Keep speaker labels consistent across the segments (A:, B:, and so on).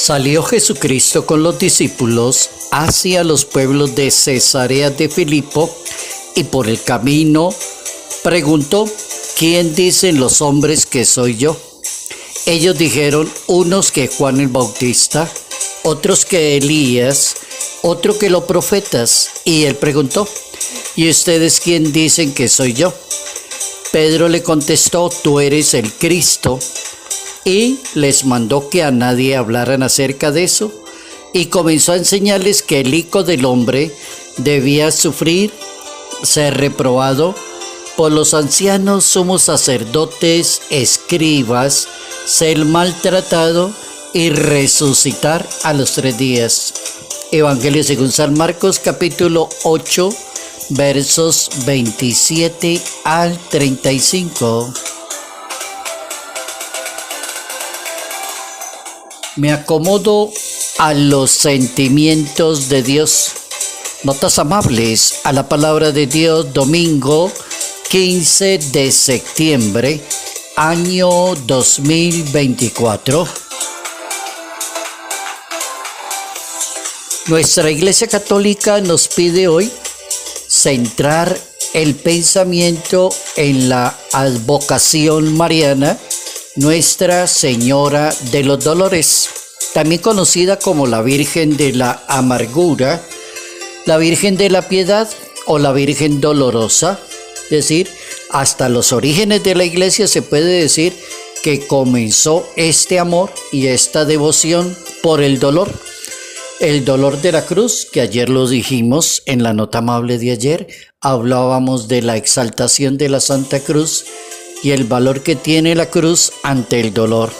A: Salió Jesucristo con los discípulos hacia los pueblos de Cesarea de Filipo y por el camino preguntó: ¿quién dicen los hombres que soy yo? Ellos dijeron, unos que Juan el Bautista, otros que Elías, otro que los profetas. Y él preguntó: ¿y ustedes quién dicen que soy yo? Pedro le contestó: tú eres el Cristo. Y les mandó que a nadie hablaran acerca de eso, y comenzó a enseñarles que el Hijo del Hombre debía sufrir, ser reprobado por los ancianos, sumos sacerdotes, escribas, ser maltratado y resucitar a los 3 días. Evangelio según San Marcos, capítulo 8, versos 27 al 35. Me acomodo a los sentimientos de Dios. Notas amables a la palabra de Dios, domingo 15 de septiembre, año 2024. Nuestra Iglesia Católica nos pide hoy centrar el pensamiento en la advocación mariana, Nuestra Señora de los Dolores, también conocida como la Virgen de la Amargura, la Virgen de la Piedad o la Virgen Dolorosa. Es decir, hasta los orígenes de la Iglesia se puede decir que comenzó este amor y esta devoción por el dolor. El dolor de la cruz, que ayer lo dijimos en la nota amable de ayer, hablábamos de la exaltación de la Santa Cruz y el valor que tiene la cruz ante el dolor.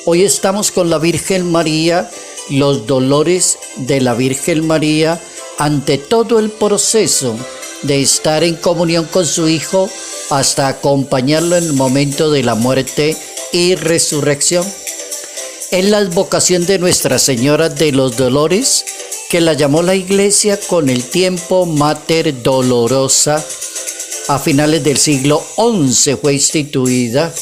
A: Hoy estamos con la Virgen María, los dolores de la Virgen María ante todo el proceso de estar en comunión con su Hijo hasta acompañarlo en el momento de la muerte y resurrección. Es la advocación de Nuestra Señora de los Dolores, que la llamó la Iglesia con el tiempo Mater Dolorosa. A finales del siglo XI fue instituida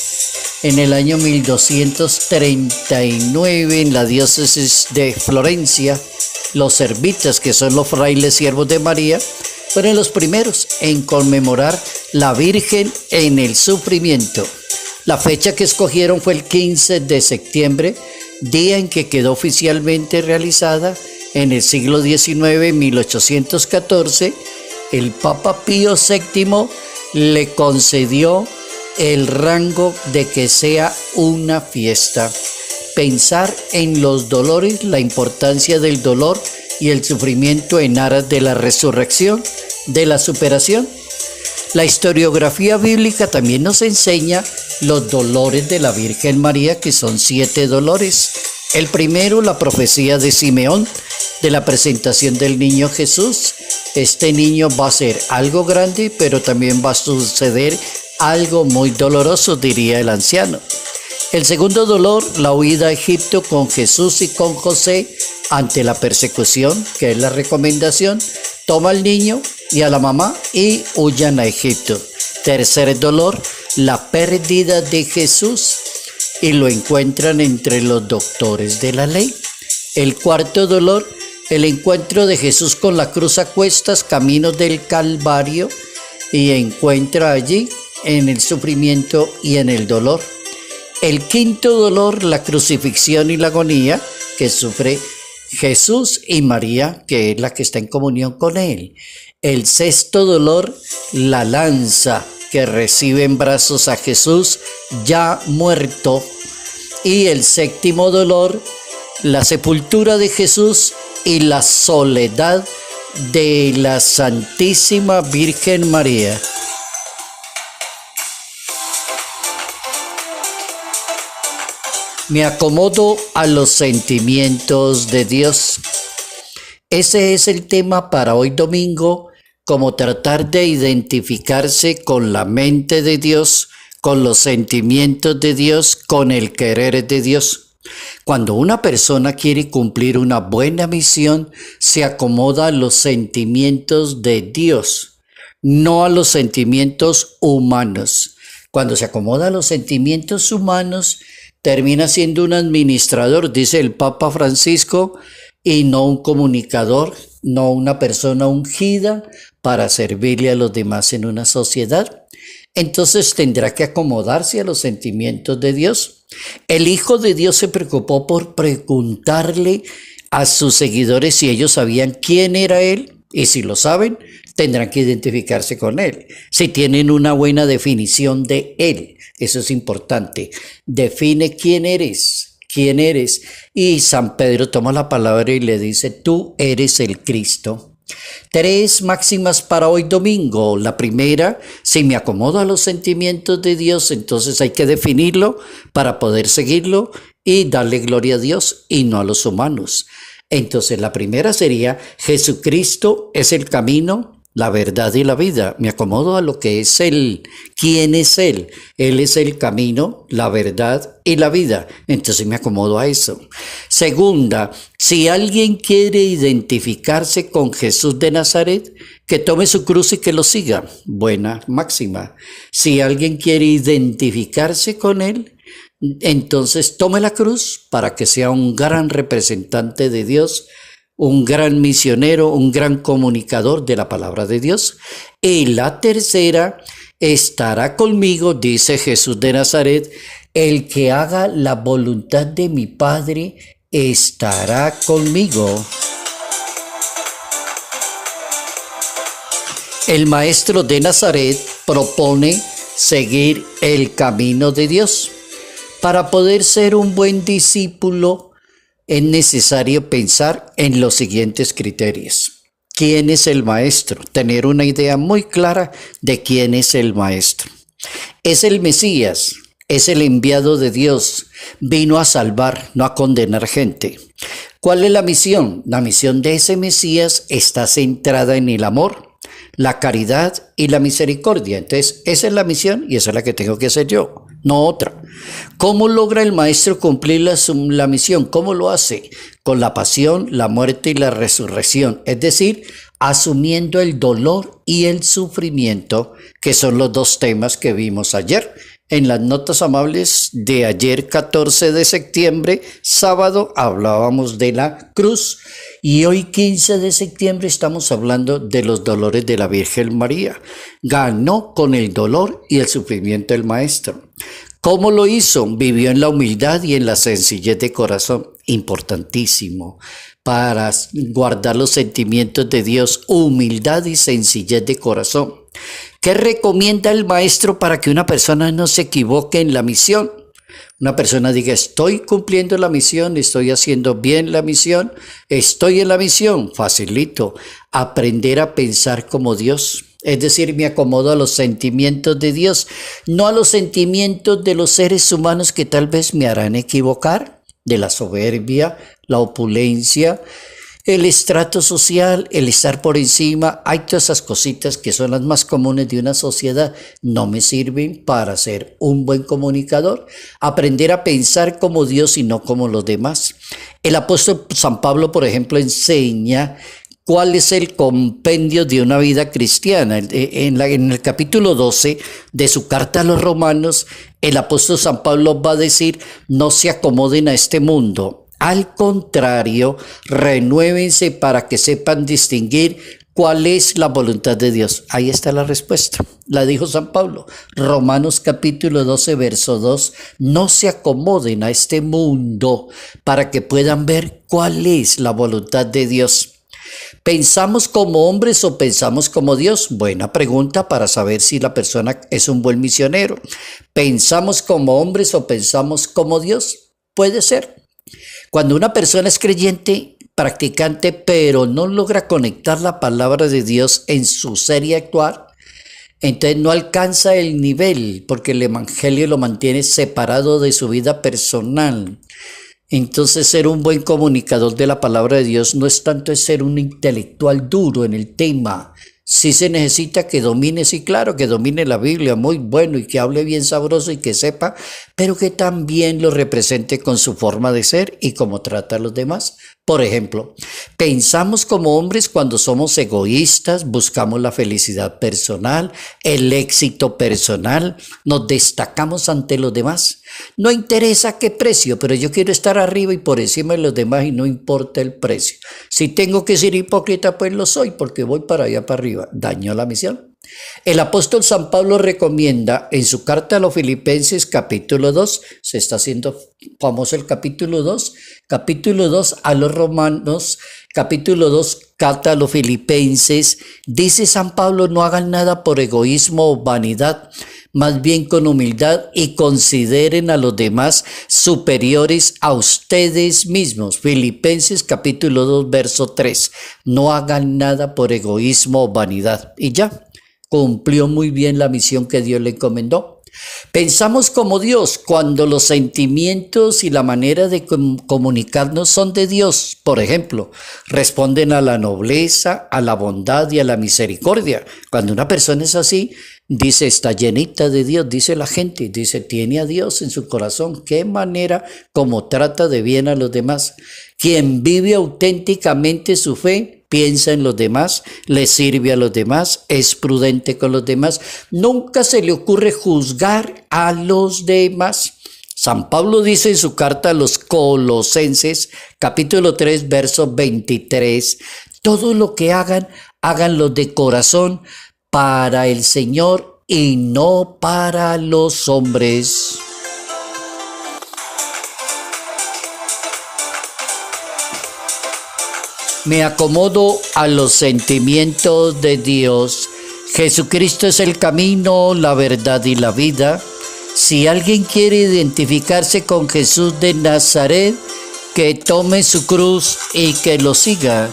A: en el año 1239 en la diócesis de Florencia. Los servitas, que son los frailes siervos de María, fueron los primeros en conmemorar la Virgen en el sufrimiento. La fecha que escogieron fue el 15 de septiembre, día en que quedó oficialmente realizada en el siglo XIX, 1814, el Papa Pío VII le concedió el rango de que sea una fiesta. Pensar en los dolores, la importancia del dolor y el sufrimiento en aras de la resurrección, de la superación. La historiografía bíblica también nos enseña los dolores de la Virgen María, que son 7 dolores. El primero, la profecía de Simeón, de la presentación del niño Jesús. Este niño va a ser algo grande, pero también va a suceder algo muy doloroso, diría el anciano. El segundo dolor, la huida a Egipto con Jesús y con José ante la persecución, que es la recomendación. Toma al niño y a la mamá y huyan a Egipto. Tercer dolor, la pérdida de Jesús y lo encuentran entre los doctores de la ley. El cuarto dolor, el encuentro de Jesús con la cruz a cuestas, camino del Calvario, y encuentra allí en el sufrimiento y en el dolor. El quinto dolor, la crucifixión y la agonía que sufre Jesús y María, que es la que está en comunión con él. El sexto dolor, la lanza que recibe en brazos a Jesús ya muerto. Y el séptimo dolor, la sepultura de Jesús y la soledad de la Santísima Virgen María. Me acomodo a los sentimientos de Dios. Ese es el tema para hoy domingo, como tratar de identificarse con la mente de Dios, con los sentimientos de Dios, con el querer de Dios. Cuando una persona quiere cumplir una buena misión, se acomoda a los sentimientos de Dios, no a los sentimientos humanos. Cuando se acomoda a los sentimientos humanos, termina siendo un administrador, dice el Papa Francisco, y no un comunicador, no una persona ungida para servirle a los demás en una sociedad. Entonces tendrá que acomodarse a los sentimientos de Dios. El Hijo de Dios se preocupó por preguntarle a sus seguidores si ellos sabían quién era Él, y si lo saben, tendrán que identificarse con Él. Si tienen una buena definición de Él, eso es importante. Define quién eres, quién eres. Y San Pedro toma la palabra y le dice, tú eres el Cristo. 3 máximas para hoy domingo. La primera, si me acomodo a los sentimientos de Dios, entonces hay que definirlo para poder seguirlo y darle gloria a Dios y no a los humanos. Entonces la primera sería, Jesucristo es el camino, la verdad y la vida. Me acomodo a lo que es Él. ¿Quién es Él? Él es el camino, la verdad y la vida. Entonces me acomodo a eso. Segunda, si alguien quiere identificarse con Jesús de Nazaret, que tome su cruz y que lo siga. Buena máxima. Si alguien quiere identificarse con Él, entonces tome la cruz para que sea un gran representante de Dios, un gran misionero, un gran comunicador de la palabra de Dios. Y la tercera, estará conmigo, dice Jesús de Nazaret, el que haga la voluntad de mi Padre estará conmigo. El maestro de Nazaret propone seguir el camino de Dios. Para poder ser un buen discípulo, es necesario pensar en los siguientes criterios. ¿Quién es el maestro? Tener una idea muy clara de quién es el maestro. Es el Mesías, es el enviado de Dios, vino a salvar, no a condenar gente. ¿Cuál es la misión? La misión de ese Mesías está centrada en el amor, la caridad y la misericordia. Entonces, esa es la misión y esa es la que tengo que hacer yo, no otra. ¿Cómo logra el maestro cumplir la misión? ¿Cómo lo hace? Con la pasión, la muerte y la resurrección. Es decir, asumiendo el dolor y el sufrimiento, que son los dos temas que vimos ayer. En las notas amables de ayer 14 de septiembre, sábado, hablábamos de la cruz y hoy 15 de septiembre estamos hablando de los dolores de la Virgen María. Ganó con el dolor y el sufrimiento el Maestro. ¿Cómo lo hizo? Vivió en la humildad y en la sencillez de corazón. Importantísimo para guardar los sentimientos de Dios, humildad y sencillez de corazón. ¿Qué recomienda el maestro para que una persona no se equivoque en la misión? Una persona diga, estoy cumpliendo la misión, estoy haciendo bien la misión, estoy en la misión. Facilito, aprender a pensar como Dios. Es decir, me acomodo a los sentimientos de Dios, no a los sentimientos de los seres humanos que tal vez me harán equivocar, de la soberbia, la opulencia, el estrato social, el estar por encima. Hay todas esas cositas que son las más comunes de una sociedad, no me sirven para ser un buen comunicador. Aprender a pensar como Dios y no como los demás. El apóstol San Pablo, por ejemplo, enseña cuál es el compendio de una vida cristiana. En el capítulo 12 de su carta a los Romanos, el apóstol San Pablo va a decir, no se acomoden a este mundo. Al contrario, renuévense para que sepan distinguir cuál es la voluntad de Dios. Ahí está la respuesta. La dijo San Pablo. Romanos capítulo 12, verso 2. No se acomoden a este mundo para que puedan ver cuál es la voluntad de Dios. ¿Pensamos como hombres o pensamos como Dios? Buena pregunta para saber si la persona es un buen misionero. ¿Pensamos como hombres o pensamos como Dios? Puede ser. Cuando una persona es creyente, practicante, pero no logra conectar la palabra de Dios en su ser y actuar, entonces no alcanza el nivel, porque el evangelio lo mantiene separado de su vida personal. Entonces ser un buen comunicador de la palabra de Dios no es tanto ser un intelectual duro en el tema. Sí se necesita que domine, sí claro, que domine la Biblia muy bueno y que hable bien sabroso y que sepa, pero que también lo represente con su forma de ser y cómo trata a los demás. Por ejemplo, pensamos como hombres cuando somos egoístas, buscamos la felicidad personal, el éxito personal, nos destacamos ante los demás. No interesa a qué precio, pero yo quiero estar arriba y por encima de los demás y no importa el precio. Si tengo que ser hipócrita, pues lo soy porque voy para allá para arriba. Daño la misión. El apóstol San Pablo recomienda en su carta a los Filipenses capítulo 2, se está haciendo famoso el capítulo 2 a los Romanos, capítulo 2, carta a los Filipenses, dice San Pablo: no hagan nada por egoísmo o vanidad, más bien con humildad y consideren a los demás superiores a ustedes mismos. Filipenses capítulo 2, verso 3. No hagan nada por egoísmo o vanidad. Y ya, cumplió muy bien la misión que Dios le encomendó. Pensamos como Dios cuando los sentimientos y la manera de comunicarnos son de Dios. Por ejemplo, responden a la nobleza, a la bondad y a la misericordia. Cuando una persona es así, dice, está llenita de Dios, dice la gente, dice, tiene a Dios en su corazón. Qué manera como trata de bien a los demás. Quien vive auténticamente su fe, piensa en los demás, le sirve a los demás, es prudente con los demás, nunca se le ocurre juzgar a los demás. San Pablo dice en su carta a los Colosenses, capítulo 3, verso 23, todo lo que hagan, háganlo de corazón para el Señor y no para los hombres. Me acomodo a los sentimientos de Dios. Jesucristo es el camino, la verdad y la vida. Si alguien quiere identificarse con Jesús de Nazaret, que tome su cruz y que lo siga.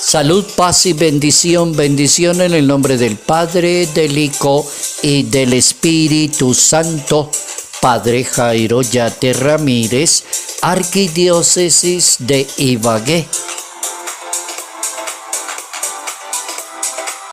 A: Salud, paz y bendición. Bendición en el nombre del Padre, del Hijo y del Espíritu Santo. Padre Jairo Yate Ramírez, Arquidiócesis de Ibagué.